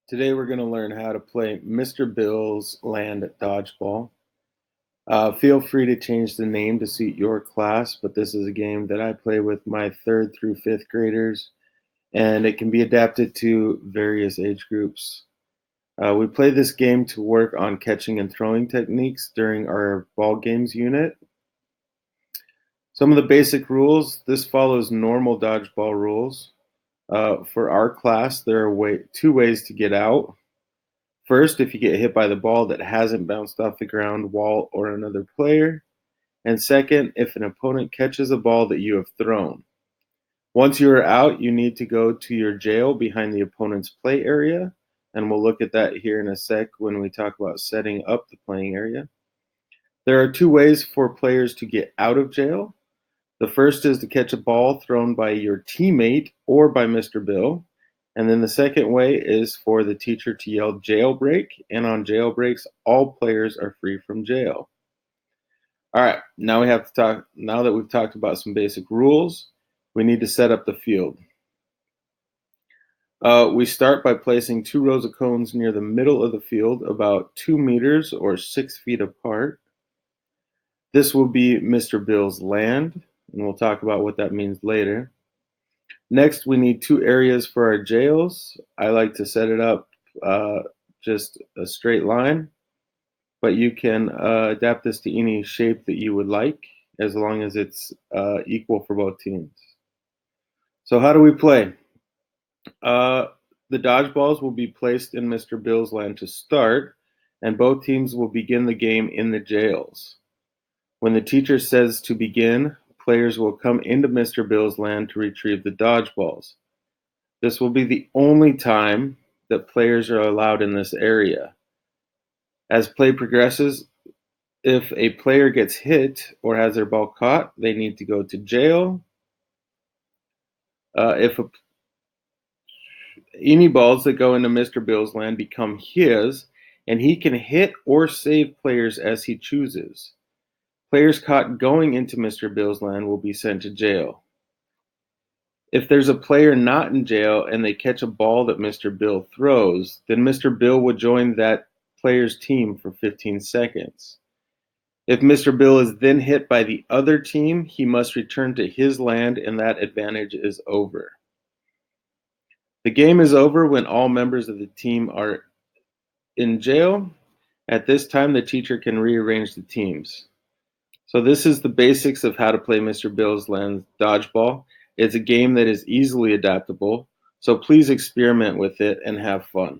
Today we're going to learn how to play Mr. Bill's Land Dodgeball. Feel free to change the name to suit your class, but this is a game that I play with my 3rd through 5th graders, and it can be adapted to various age groups. We play this game to work on catching and throwing techniques during our ball games unit. Some of the basic rules: this follows normal dodgeball rules. For our class, there are 2 ways to get out. First, if you get hit by the ball that hasn't bounced off the ground, wall, or another player. And second, if an opponent catches a ball that you have thrown. Once you are out, you need to go to your jail behind the opponent's play area, and we'll look at that here in a sec when we talk about setting up the playing area. There are 2 ways for players to get out of jail. The first is to catch a ball thrown by your teammate or by Mr. Bill. And then the second way is for the teacher to yell jailbreak, and on jailbreaks, all players are free from jail. All right, now that we've talked about some basic rules, we need to set up the field. We start by placing 2 rows of cones near the middle of the field, about 2 meters or 6 feet apart. This will be Mr. Bill's land, and we'll talk about what that means later. Next, we need 2 areas for our jails. I like to set it up just a straight line, but you can adapt this to any shape that you would like, as long as it's equal for both teams. So how do we play? The dodgeballs will be placed in Mr. Bill's land to start, and both teams will begin the game in the jails. When the teacher says to begin, players will come into Mr. Bill's land to retrieve the dodgeballs. This will be the only time that players are allowed in this area. As play progresses, if a player gets hit or has their ball caught, they need to go to jail. Any balls that go into Mr. Bill's land become his, and he can hit or save players as he chooses. Players caught going into Mr. Bill's land will be sent to jail. If there's a player not in jail and they catch a ball that Mr. Bill throws, then Mr. Bill would join that player's team for 15 seconds. If Mr. Bill is then hit by the other team, he must return to his land, and that advantage is over. The game is over when all members of the team are in jail. At this time, the teacher can rearrange the teams. So this is the basics of how to play Mr. Bill's Land Dodgeball. It's a game that is easily adaptable, so please experiment with it and have fun.